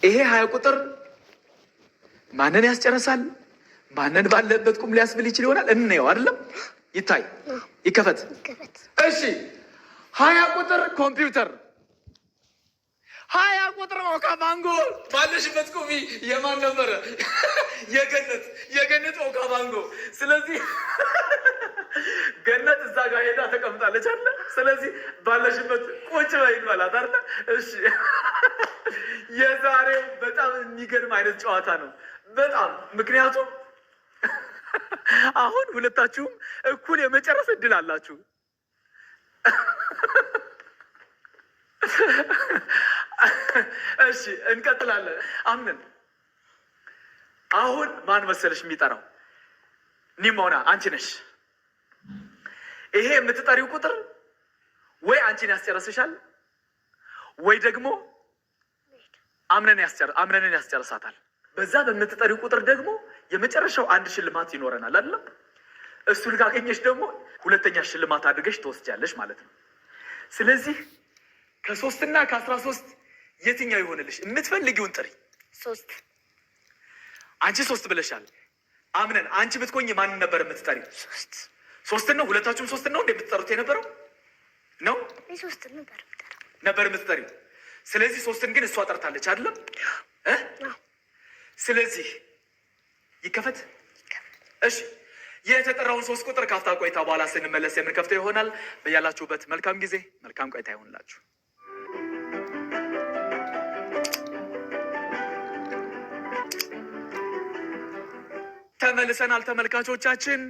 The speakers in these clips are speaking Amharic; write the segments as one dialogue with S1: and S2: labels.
S1: ይሄ 20 ቁጥር ማንን ያስጨርሳል? ማንን ባለበት ቁም ሊያስብል ይችል ይሆናል። እንየው አይደለም? ይታይ፣ ይከፈት። እሺ 20 ቁጥር ኮምፒውተር፣ 20 ቁጥር ኦካባንጎ። ባለሽበት ቁሚ። የማን ነበረ? የገነት ኦካባንጎ። ስለዚህ ገነት እዛ ጋር ሄዳ ተቀምጣለች አለ። ስለዚህ ባለሽበት ቁጭ በይ በላት አለ። እሺ የዛሬው በጣም የሚገርም አይነት ጨዋታ ነው። በጣም ምክንያቱም አሁን ሁለታችሁም እኩል የመጨረስ እድል አላችሁ። እሺ እንቀጥላለን። አምነን አሁን ማን መሰለሽ የሚጠራው? ኒሞና አንቺ ነሽ። ይሄ የምትጠሪው ቁጥር ወይ አንቺን ያስጨርስሻል ወይ ደግሞ አምነንን ያስጨርሳታል። በዛ በምትጠሪው ቁጥር ደግሞ የመጨረሻው አንድ ሽልማት ይኖረናል አይደለም? እሱን ካገኘሽ ደግሞ ሁለተኛ ሽልማት አድርገሽ ትወስጃለሽ ማለት ነው። ስለዚህ ከ3 እና ከ13 የትኛው ይሆንልሽ? የምትፈልጊውን ጥሪ።
S2: 3
S1: አንቺ 3 ብለሻል። አምነን አንቺ ብትኮኝ ማንን ነበር የምትጠሪው? 3 ነው። ሁለታችሁም 3 ነው እንደምትጠሩት የነበረው ነው።
S2: 3
S1: ነበር የምትጠሪው። ስለዚህ 3ን ግን እሷ ጠርታለች አይደለም? ስለዚህ ይከፈት። እሺ የተጠራውን 3 ቁጥር ካፍታ ቆይታ በኋላ ስንመለስ የምንከፍተው ይሆናል። በያላችሁበት መልካም ጊዜ፣ መልካም ቆይታ ይሆንላችሁ። ተመልሰናል ተመልካቾቻችን።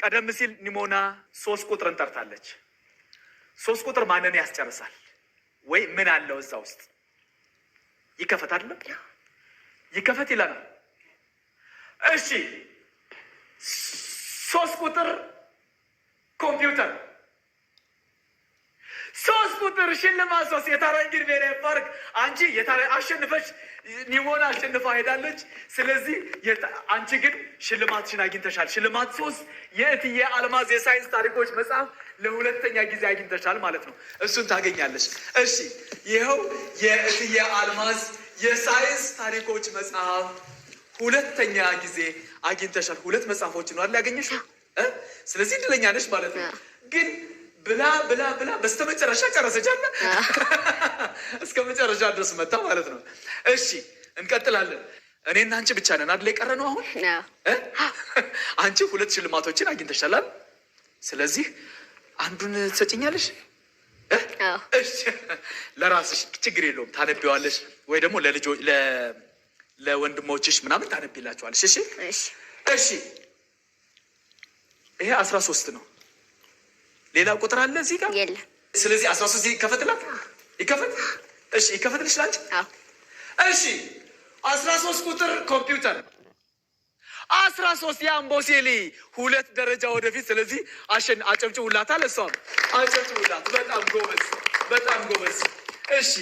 S1: ቀደም ሲል ኒሞና 3 ቁጥርን ጠርታለች። 3 ቁጥር ማንን ያስጨርሳል? ወይ ምን አለው እዛ ውስጥ? ይከፈት አይደለም? ይከፈት ይለናል። እሺ 3 ቁጥር ኮምፒውተር፣ 3 ቁጥር ሽልማት 3 የታረንጊር ብሔራዊ ፓርክ። አንቺ አሸንፈሽ ኒሞና አሸንፋ ሄዳለች። ስለዚህ አንቺ ግን ሽልማትሽን አግኝተሻል። ሽልማት 3 የእትዬ አልማዝ የሳይንስ ታሪኮች መጽሐፍ ለሁለተኛ ጊዜ አግኝተሻል ማለት ነው። እሱን ታገኛለሽ። እሺ ይኸው የእትዬ አልማዝ የሳይንስ ታሪኮች መጽሐፍ ሁለተኛ ጊዜ አግኝተሻል። 2 መጽሐፎች ነው አይደል ያገኘሽው? ስለዚህ እድለኛ ነሽ ማለት ነው። ግን ብላ በስተመጨረሻ ጨረሰቻለ። እስከ መጨረሻ ድረስ መጣ ማለት ነው። እሺ እንቀጥላለን። እኔና አንቺ ብቻ ነን አይደል የቀረ ነው አሁን? አንቺ 2 ሽልማቶችን አግኝተሻል። ስለዚህ አንዱን ትሰጭኛለሽ? እሺ ለራስሽ ችግር የለውም ታነቢዋለሽ፣ ወይ ደግሞ ለወንድሞችሽ ምናምን ታነቢላቸዋለሽ። እሺ እሺ ይሄ 13 ነው። ሌላ ቁጥር አለ እዚህ ጋር የለም። ስለዚህ 13 ይከፈትላት። ይከፈት። እሺ ይከፈትልሽ ላንቺ። እሺ 13 ቁጥር ኮምፒውተር 13 የአምቦሴሊ 2 ደረጃ ወደፊት። ስለዚህ አጨብጭቡላታል። እሷም አጨብጭቡላት። በጣም ጎበዝ፣ በጣም ጎበዝ። እሺ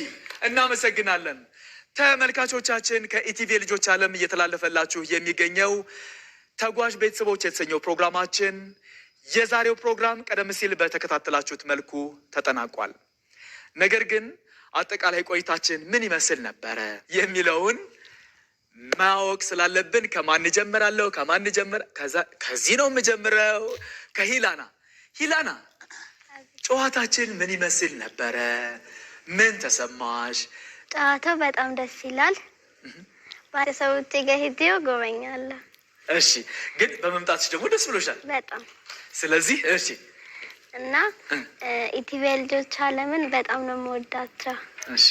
S1: እናመሰግናለን። ተመልካቾቻችን ከኢቲቪ ልጆች ዓለም እየተላለፈላችሁ የሚገኘው ተጓዥ ቤተሰቦች የተሰኘው ፕሮግራማችን የዛሬው ፕሮግራም ቀደም ሲል በተከታተላችሁት መልኩ ተጠናቋል። ነገር ግን አጠቃላይ ቆይታችን ምን ይመስል ነበረ የሚለውን ማወቅ ስላለብን ከማን ጀምራለሁ? ከዚህ ነው የምጀምረው። ሂላና ጨዋታችን ምን ይመስል ነበረ? ምን ተሰማሽ?
S2: ጨዋታው በጣም ደስ ይላል። ቤተሰቦቼ ጋር ሄጄ ጎበኛለሁ።
S1: እሺ ግን በመምጣትሽ ደግሞ ደስ ብሎሻል
S2: በጣም።
S1: ስለዚህ እሺ
S2: እና ኢቲቪ ልጆች ዓለምን በጣም ነው የምወዳቸው።
S1: እሺ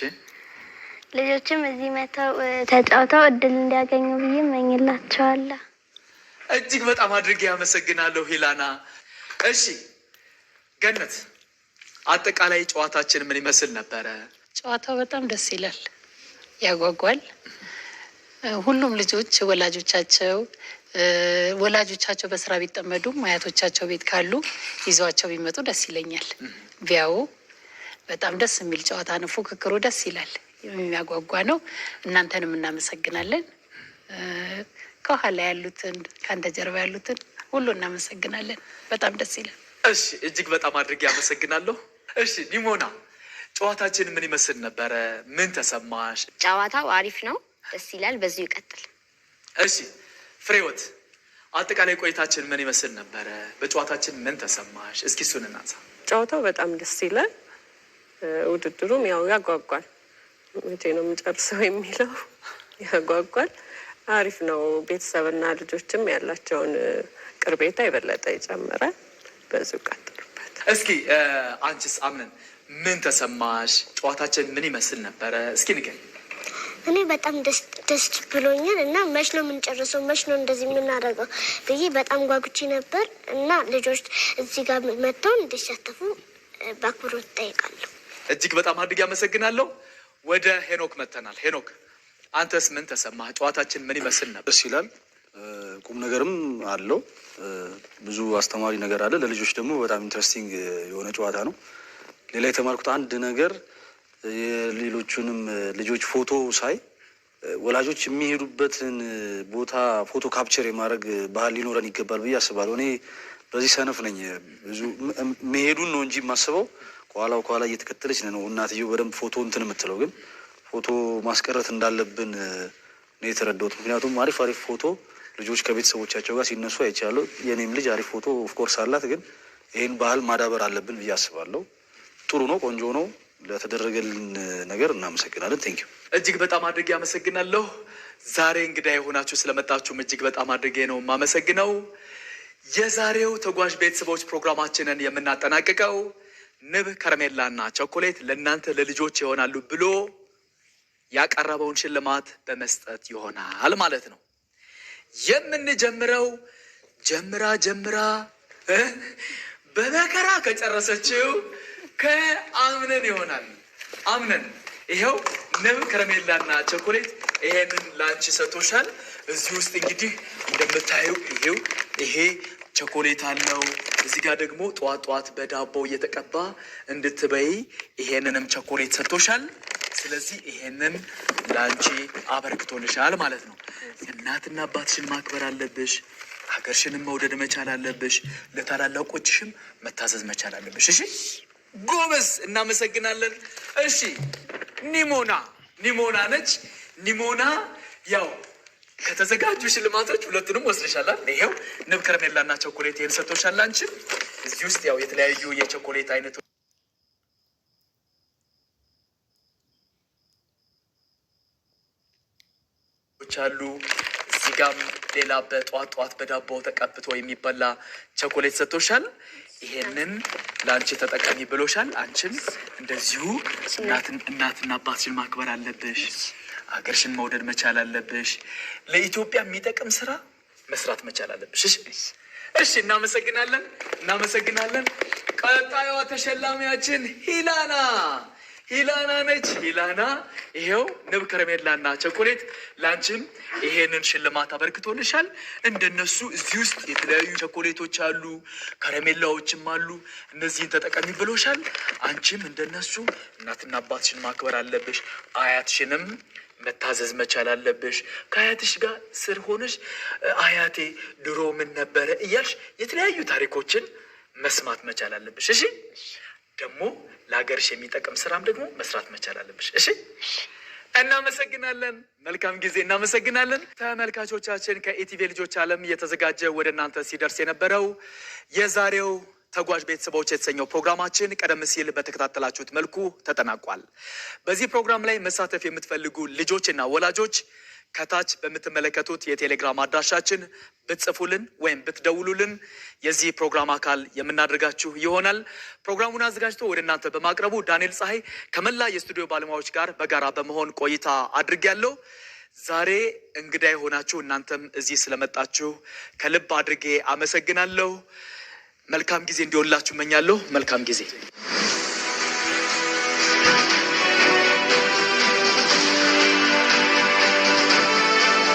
S2: ልጆችም እዚህ መተው ተጫውተው እድል እንዲያገኙ ብዬ እመኝላቸዋለሁ።
S1: እጅግ በጣም አድርጌ አመሰግናለሁ ሂላና። እሺ ገነት አጠቃላይ ጨዋታችን ምን ይመስል ነበረ?
S3: ጨዋታው በጣም ደስ ይላል፣ ያጓጓል። ሁሉም ልጆች ወላጆቻቸው በስራ ቢጠመዱም አያቶቻቸው ቤት ካሉ ይዘዋቸው ቢመጡ ደስ ይለኛል። ቢያው በጣም ደስ የሚል ጨዋታ ነው። ፉክክሩ ደስ ይላል፣ የሚያጓጓ ነው። እናንተንም እናመሰግናለን። ከኋላ ያሉትን ከአንተ ጀርባ ያሉትን ሁሉ እናመሰግናለን። በጣም ደስ ይላል።
S1: እሺ እጅግ በጣም አድርጌ አመሰግናለሁ። እሺ ኒሞና ጨዋታችን ምን ይመስል ነበረ? ምን ተሰማሽ?
S4: ጨዋታው አሪፍ ነው።
S2: ደስ ይላል። በዚሁ ይቀጥል።
S1: እሺ ፍሬህይወት፣ አጠቃላይ ቆይታችን ምን ይመስል ነበረ? በጨዋታችን ምን ተሰማሽ? እስኪ እሱን እናንሳ።
S4: ጨዋታው በጣም ደስ ይላል። ውድድሩም ያው ያጓጓል። መቼ ነው የምንጨርሰው የሚለው ያጓጓል። አሪፍ ነው። ቤተሰብና ልጆችም ያላቸውን ቅርቤታ የበለጠ ይጨምራል። በዚሁ ቀጥሉበት።
S1: እስኪ አንቺስ አምነን ምን ተሰማሽ? ጨዋታችን ምን ይመስል ነበረ? እስኪ ንገሪኝ።
S2: እኔ በጣም ደስ ብሎኛል እና መች ነው የምንጨርሰው፣ መች ነው እንደዚህ የምናደርገው ብዬ በጣም ጓጉቼ ነበር እና ልጆች እዚህ ጋር መጥተው እንዲሳተፉ በአክብሮት እጠይቃለሁ።
S1: እጅግ በጣም አድርጌ አመሰግናለሁ። ወደ ሄኖክ መጥተናል። ሄኖክ አንተስ ምን ተሰማህ? ጨዋታችን ምን ይመስል ነበር?
S5: ደስ ይላል። ቁም ነገርም አለው። ብዙ አስተማሪ ነገር አለ። ለልጆች ደግሞ በጣም ኢንትረስቲንግ የሆነ ጨዋታ ነው። ሌላ የተማርኩት አንድ ነገር የሌሎቹንም ልጆች ፎቶ ሳይ ወላጆች የሚሄዱበትን ቦታ ፎቶ ካፕቸር የማድረግ ባህል ሊኖረን ይገባል ብዬ አስባለሁ። እኔ በዚህ ሰነፍ ነኝ። ብዙ መሄዱን ነው እንጂ የማስበው ከኋላ እየተከተለች ነው እናትየው በደንብ ፎቶ እንትን የምትለው፣ ግን ፎቶ ማስቀረት እንዳለብን ነው የተረዳሁት። ምክንያቱም አሪፍ ፎቶ ልጆች ከቤተሰቦቻቸው ጋር ሲነሱ አይቻለሁ። የኔም ልጅ አሪፍ ፎቶ ኦፍኮርስ አላት፣ ግን ይህን ባህል ማዳበር አለብን ብዬ አስባለሁ። ጥሩ ነው፣ ቆንጆ ነው። ለተደረገልን ነገር እናመሰግናለን። ቴንኪው።
S1: እጅግ በጣም አድርጌ አመሰግናለሁ። ዛሬ እንግዳ የሆናችሁ ስለመጣችሁም እጅግ በጣም አድርጌ ነው የማመሰግነው። የዛሬው ተጓዥ ቤተሰቦች ፕሮግራማችንን የምናጠናቅቀው ንብ ከረሜላና ቸኮሌት ለእናንተ ለልጆች ይሆናሉ ብሎ ያቀረበውን ሽልማት በመስጠት ይሆናል ማለት ነው። የምንጀምረው ጀምራ በመከራ ከጨረሰችው ከአምነን ይሆናል። አምነን ይኸው ንብ ከረሜላና ቸኮሌት ይሄንን ላንቺ ሰጥቶሻል። እዚህ ውስጥ እንግዲህ እንደምታዩ ይሄ ቸኮሌት አለው። እዚህ ጋር ደግሞ ጠዋት በዳቦ እየተቀባ እንድትበይ ይሄንንም ቸኮሌት ሰጥቶሻል። ስለዚህ ይሄንን ላንቺ አበርክቶልሻል ማለት ነው። እናትና አባትሽን ማክበር አለብሽ። ሀገርሽንም መውደድ መቻል አለብሽ። ለታላላቆችሽም መታዘዝ መቻል አለብሽ። እሺ ጎበዝ፣ እናመሰግናለን። እሺ ኒሞና ነች። ኒሞና ያው ከተዘጋጁ ሽልማቶች ሁለቱንም ወስደሻላል። ይሄው ንብ ከረሜላና ቸኮሌት ይሄን ሰጥቶሻል። አንቺም እዚህ ውስጥ ያው የተለያዩ የቸኮሌት አይነቶች አሉ። እዚህ ጋም ሌላ በጠዋት በዳቦ ተቀብቶ የሚበላ ቸኮሌት ሰጥቶሻል። ይሄንን ለአንቺ ተጠቃሚ ብሎሻል። አንቺም እንደዚሁ እናትና አባትሽን ማክበር አለብሽ። ሀገርሽን መውደድ መቻል አለብሽ። ለኢትዮጵያ የሚጠቅም ስራ መስራት መቻል አለብሽ። እሺ፣ እናመሰግናለን። ቀጣዩዋ ተሸላሚያችን ሂላና ነች። ሂላና ይሄው ንብ ከረሜላና ቸኮሌት ላንቺም ይሄንን ሽልማት አበርክቶልሻል። እንደነሱ እዚህ ውስጥ የተለያዩ ቸኮሌቶች አሉ፣ ከረሜላዎችም አሉ። እነዚህን ተጠቀሚ ብሎሻል። አንቺም እንደነሱ እናትና አባትሽን ማክበር አለብሽ። አያትሽንም መታዘዝ መቻል አለብሽ። ከአያትሽ ጋር ስር ሆነሽ አያቴ ድሮ ምን ነበረ እያልሽ የተለያዩ ታሪኮችን መስማት መቻል አለብሽ። እሺ፣ ደግሞ ለሀገርሽ የሚጠቅም ስራም ደግሞ መስራት መቻል አለብሽ። እሺ፣ እናመሰግናለን። መልካም ጊዜ። እናመሰግናለን። ተመልካቾቻችን ከኢቲቪ ልጆች ዓለም እየተዘጋጀ ወደ እናንተ ሲደርስ የነበረው የዛሬው ተጓዥ ቤተሰቦች የተሰኘው ፕሮግራማችን ቀደም ሲል በተከታተላችሁት መልኩ ተጠናቋል። በዚህ ፕሮግራም ላይ መሳተፍ የምትፈልጉ ልጆችና ወላጆች ከታች በምትመለከቱት የቴሌግራም አድራሻችን ብትጽፉልን ወይም ብትደውሉልን የዚህ ፕሮግራም አካል የምናደርጋችሁ ይሆናል። ፕሮግራሙን አዘጋጅቶ ወደ እናንተ በማቅረቡ ዳንኤል ፀሐይ ከመላ የስቱዲዮ ባለሙያዎች ጋር በጋራ በመሆን ቆይታ አድርጌያለሁ። ዛሬ እንግዳ የሆናችሁ እናንተም እዚህ ስለመጣችሁ ከልብ አድርጌ አመሰግናለሁ። መልካም ጊዜ እንዲሆንላችሁ እመኛለሁ። መልካም ጊዜ